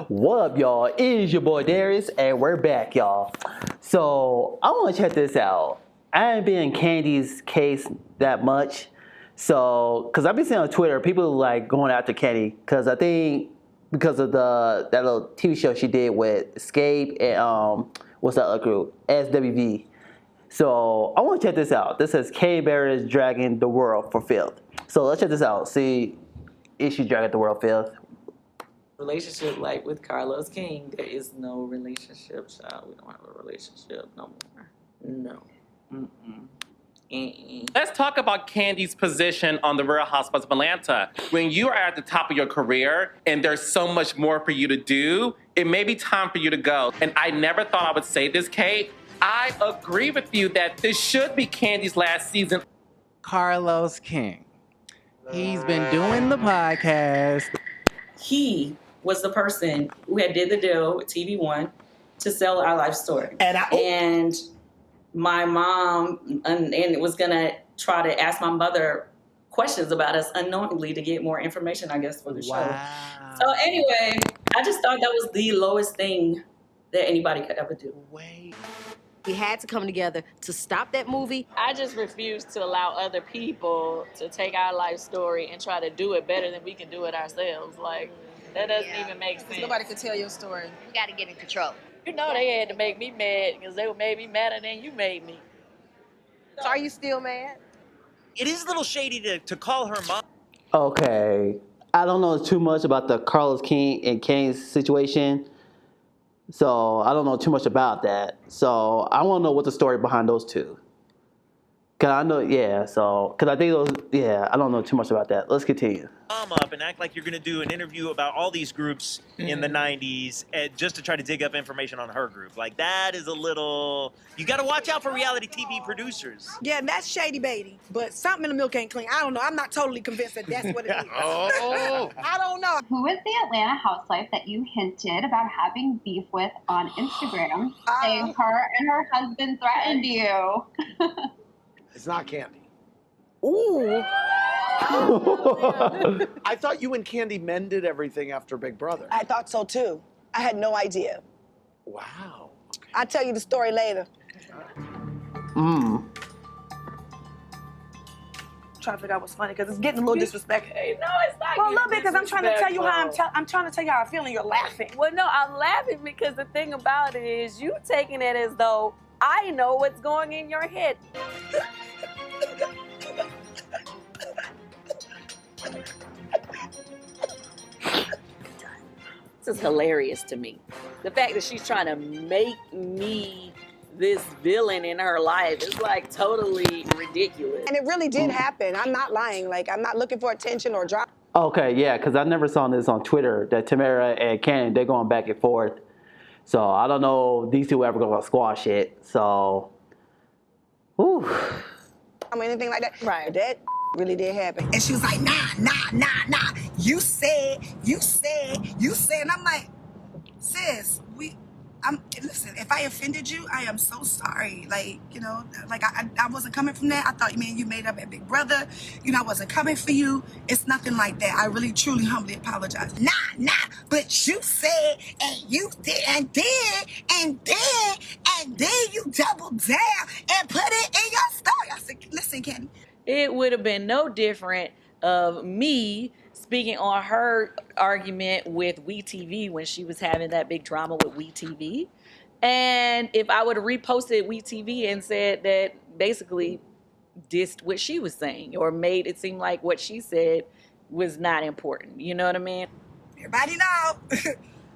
What up, y'all? It is your boy Darius, and we're back, y'all. So I want to check this out. I ain't been in Kandi's case that much, so because I've been seeing on Twitter people like going after Kandi because I think because of that little TV show she did with Escape and what's that other group SWV. So I want to check this out. This says Kandi Barrett is dragging the world for Filth. So let's check this out. See if she's dragging the world Filth. Relationship like with Carlos King, there is no relationship, child. We don't have a relationship no more. No. Let's talk about Kandi's position on the Real Housewives of Atlanta. When you are at the top of your career and there's so much more for you to do, it may be time for you to go. And I never thought I would say this, Kate. I agree with you that this should be Kandi's last season. Carlos King. He's been doing the podcast. He was the person who had did the deal with TV One to sell Our Life Story. And my mom and was gonna try to ask my mother questions about us unknowingly to get more information, I guess, for the show. So anyway, I just thought that was the lowest thing that anybody could ever do. We had to come together to stop that movie. I just refuse to allow other people to take our life story and try to do it better than we can do it ourselves. Like, that doesn't even make sense. Nobody could tell your story. You got to get in control. You know they had to make me mad because they made me madder than you made me. So are you still mad? It is a little shady to call her mom. Okay, I don't know too much about the Carlos King and Kane's situation, so I don't know too much about that. So I want to know what the story behind those two. Cause I know, cause I think I don't know too much about that. Let's continue. Up and act like you're going to do an interview about all these groups in the 90s just to try to dig up information on her group. Like, that is a little... You got to watch out for reality TV producers. Yeah, that's shady baby. But something in the milk ain't clean. I don't know. I'm not totally convinced that that's what it is. I don't know. Who is the Atlanta housewife that you hinted about having beef with on Instagram, saying her and her husband threatened you? It's not Kandi. Ooh. I thought you and Kandi mended everything after Big Brother. I thought so too. I had no idea. Wow. Okay. I'll tell you the story later. Mm. Trying to figure out what's funny because it's getting a little disrespectful. Hey, no, it's not. Well, a little bit because I'm trying to tell you how I'm trying to tell you how I feel and you're laughing. Well, no, I'm laughing because the thing about it is you taking it as though I know what's going in your head. This is hilarious to me. The fact that she's trying to make me this villain in her life is like totally ridiculous. And it really did happen. I'm not lying. Like, I'm not looking for attention or drama. Okay, yeah, because I never saw this on Twitter that Tamara and Kandi, they're going back and forth. So I don't know if these two ever gonna squash it. So, whew. I mean, anything like that. Right. That really did happen. And she was like, nah. You said. And I'm like, sis, listen, if I offended you, I am so sorry. Like, you know, like I wasn't coming from that. I thought, man, you made up at Big Brother. You know, I wasn't coming for you. It's nothing like that. I really, truly, humbly apologize. Nah, but you said, and you did, and then you doubled down and put it in your story. I said, listen, Kandi. It would have been no different of me speaking on her argument with WeTV when she was having that big drama with WeTV. And if I would have reposted WeTV and said that basically dissed what she was saying or made it seem like what she said was not important. You know what I mean? Everybody know.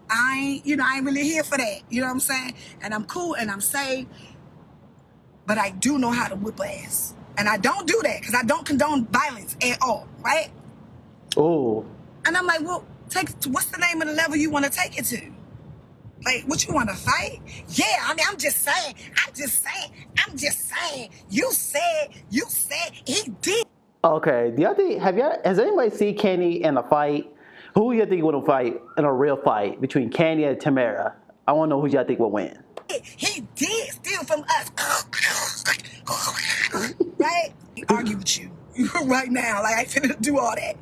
I ain't really here for that. You know what I'm saying? And I'm cool and I'm safe. But I do know how to whip ass. And I don't do that because I don't condone violence at all, right? Oh. And I'm like, well, what's the name of the level you want to take it to? Like, what you want to fight? Yeah, I mean, I'm just saying. You said he did. Okay, has anybody seen Kandi in a fight? Who y'all think would fight in a real fight between Kandi and Tamara? I want to know who y'all think will win. He did steal from us. Right? He argue with you right now. Like, I finna do all that.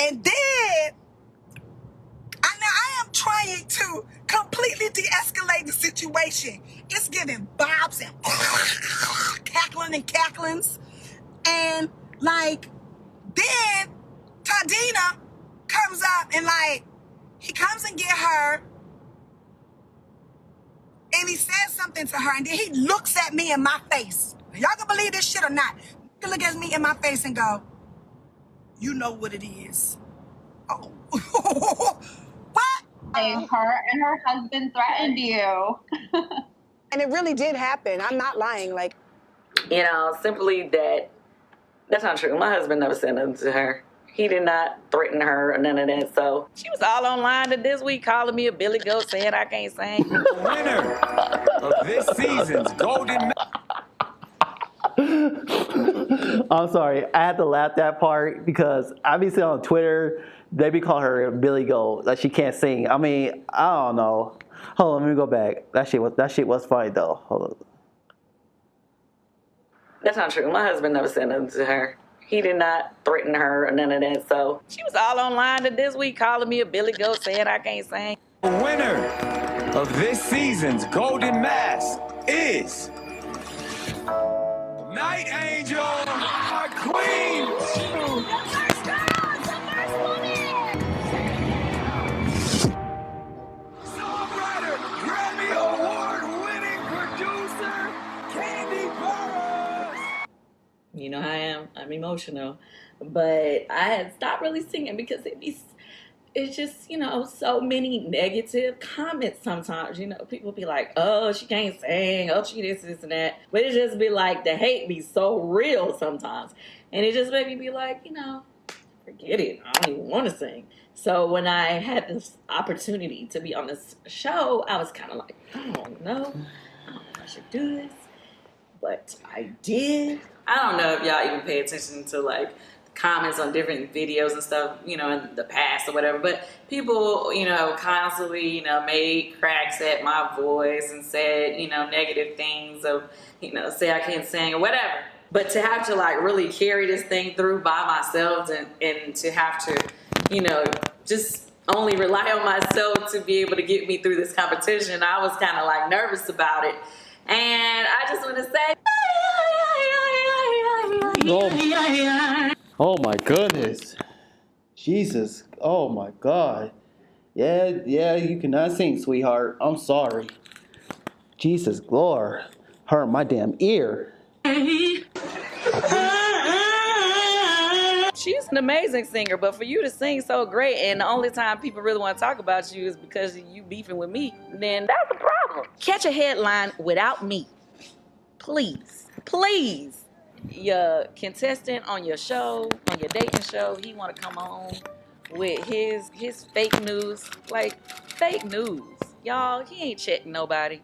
And then, I trying to completely de-escalate the situation. It's giving bobs and cackling and cacklings. And like, then Tadina comes up and like, he comes and get her and he says something to her and then he looks at me in my face. Y'all can believe this shit or not. He look at me in my face and go, you know what it is. Oh, what? Her and her husband threatened you. And it really did happen. I'm not lying. Like, You know, simply that's not true. My husband never said nothing to her. He did not threaten her or none of that. So she was all online this week calling me a billy goat saying I can't sing. The winner of this season's Golden I'm sorry, I had to laugh that part because I be seeing on Twitter they be calling her Billy Goat, like she can't sing. I mean, I don't know. Hold on, let me go back. That shit was funny though. Hold on. That's not true. My husband never said nothing to her. He did not threaten her or none of that. So she was all online this week calling me a billy goat saying I can't sing. The winner of this season's Golden Mask is Night Angel, our queen. Songwriter, Grammy Award-winning producer, Kandi Burruss. You know how I am. I'm emotional. But I had stopped really singing because it's just, you know, so many negative comments sometimes. You know, people be like, oh, she can't sing. Oh, she this and that. But it just be like, the hate be so real sometimes. And it just made me be like, you know, forget it. I don't even want to sing. So when I had this opportunity to be on this show, I was kind of like, I don't know if I should do this. But I did. I don't know if y'all even pay attention to like comments on different videos and stuff, you know, in the past or whatever. But people, you know, constantly, you know, made cracks at my voice and said, you know, negative things of, you know, say I can't sing or whatever. But to have to like really carry this thing through by myself and to have to, you know, just only rely on myself to be able to get me through this competition, I was kind of like nervous about it. And I just want to say, Oh my goodness. Jesus. Oh my God. Yeah, you cannot sing, sweetheart. I'm sorry. Jesus, Lord. Hurt my damn ear. she's an amazing singer, but for you to sing so great and the only time people really want to talk about you is because you beefing with me, then that's a problem. Catch a headline without me. Please. Please. Your contestant on your show, on your dating show, he want to come on with his fake news. Like, fake news. Y'all, he ain't checking nobody.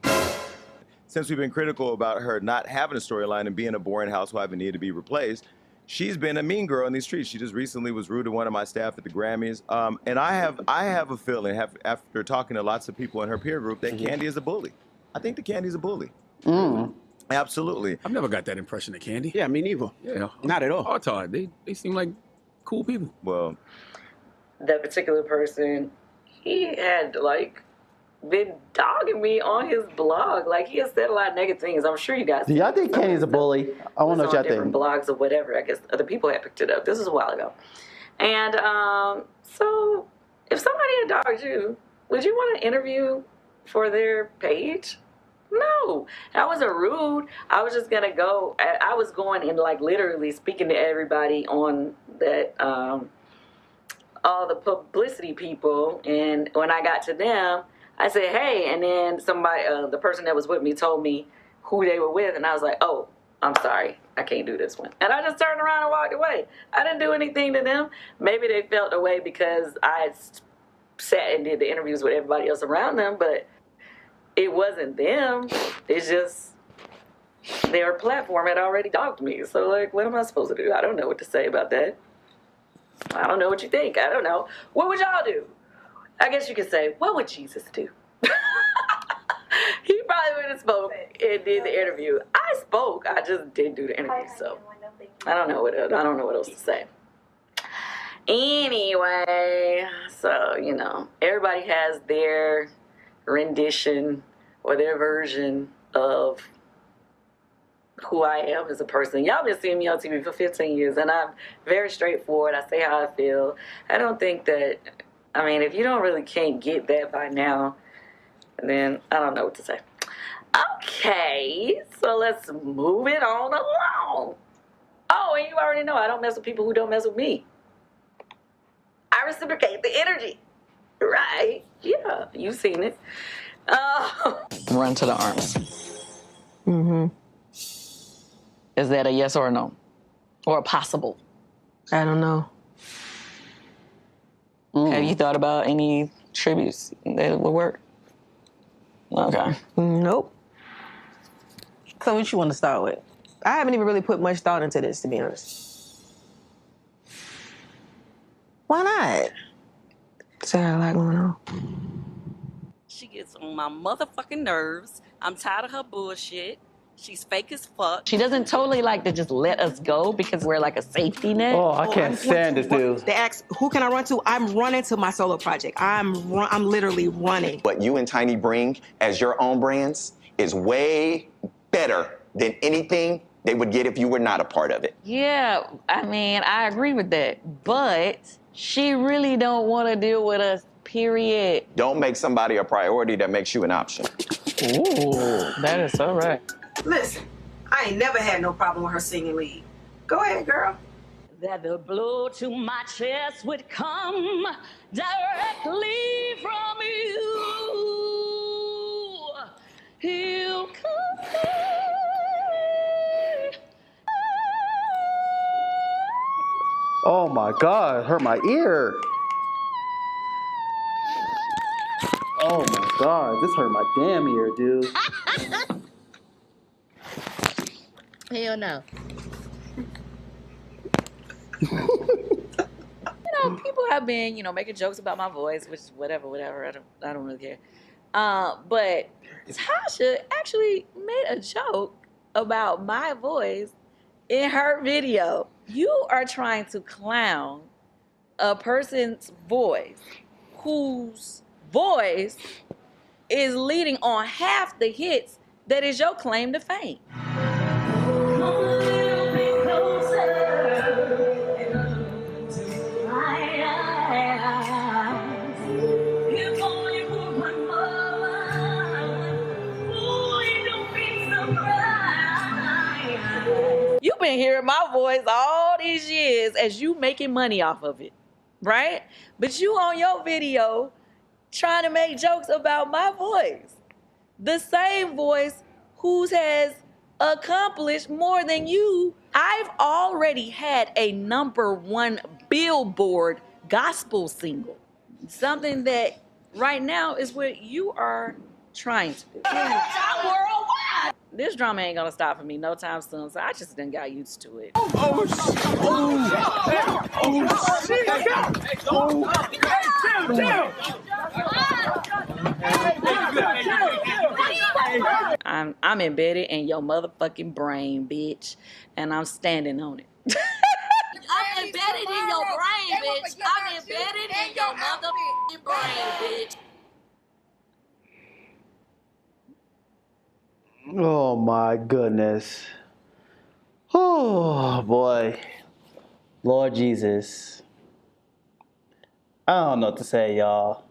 Since we've been critical about her not having a storyline and being a boring housewife and needed to be replaced, she's been a mean girl in these streets. She just recently was rude to one of my staff at the Grammys. And I have a feeling, after talking to lots of people in her peer group, that Kandi is a bully. I think that Kandi's a bully. Absolutely. I've never got that impression of Kandi. Yeah, me neither. Yeah, not at all. Hard. They seem like cool people. Well, that particular person, he had like been dogging me on his blog. Like, he has said a lot of negative things. I'm sure you guys. Do y'all think Kandi's a bully? I want to know what y'all different think. blogs or whatever. I guess other people had picked it up. This was a while ago. And so if somebody had dogged you, would you want to interview for their page? No, I wasn't rude. I was just gonna go. I was going and like literally speaking to everybody on that, all the publicity people. And when I got to them, I said, hey, and then somebody, the person that was with me told me who they were with, and I was like, oh, I'm sorry, I can't do this one. And I just turned around and walked away. I didn't do anything to them. Maybe they felt away because I sat and did the interviews with everybody else around them, but it wasn't them. It's just their platform had already dogged me. So, like, what am I supposed to do? I don't know what to say about that. I don't know what you think. I don't know. What would y'all do? I guess you could say, what would Jesus do? He probably would have spoke and did the interview. I spoke. I just didn't do the interview. So I don't know what else to say. Anyway, so, you know, everybody has their rendition or their version of who I am as a person. Y'all been seeing me on TV for 15 years, and I'm very straightforward. I say how I feel. I don't think that, I mean, if you can't get that by now, then I don't know what to say. Okay, so let's move it on along. Oh, and you already know I don't mess with people who don't mess with me. I reciprocate the energy, right? Yeah, you've seen it. Run to the arms. Mm-hmm. Is that a yes or a no? Or a possible? I don't know. Have you thought about any tributes that would work? Okay. Nope. So what you want to start with? I haven't even really put much thought into this, to be honest. Why not? So I got a lot going on. She gets on my motherfucking nerves. I'm tired of her bullshit. She's fake as fuck. She doesn't totally like to just let us go because we're like a safety net. Oh, I can't stand this dude. They ask, who can I run to? I'm running to my solo project. I'm literally running. What you and Tiny bring as your own brands is way better than anything they would get if you were not a part of it. Yeah, I mean, I agree with that. But she really don't want to deal with us, period. Don't make somebody a priority that makes you an option. Ooh, that is so right. Listen, I ain't never had no problem with her singing lead. Go ahead, girl. That the blow to my chest would come directly from you. He'll come. Oh my God, hurt my ear. Oh my God, this hurt my damn ear, dude. Hell no. People have been, making jokes about my voice, which whatever. I don't really care. But Tasha actually made a joke about my voice in her video. You are trying to clown a person's voice whose voice is leading on half the hits that is your claim to fame. You've been hearing my voice all these years as you making money off of it, right? But you on your video trying to make jokes about my voice. The same voice who has accomplished more than you. I've already had a #1 Billboard gospel single. Something that right now is what you are trying to do. Worldwide. This drama ain't gonna stop for me no time soon, so I just done got used to it. I'm embedded in your motherfucking brain, bitch, and I'm standing on it. I'm embedded in your brain, bitch. I'm embedded in your motherfucking brain, bitch. Oh my goodness. Oh boy. Lord Jesus. I don't know what to say, y'all.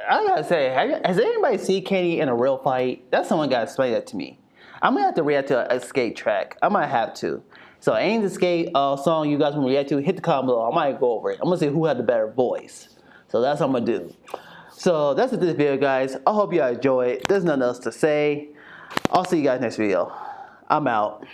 I gotta say, has anybody seen Kandi in a real fight? That's someone gotta explain that to me. I'm gonna have to react to a skate track. I might have to. So any the skate song you guys want to react to, hit the comment below. I might go over it. I'm gonna see who had the better voice. So that's what I'm gonna do. So that's it for this video, guys. I hope you guys enjoy it. There's nothing else to say. I'll see you guys next video. I'm out.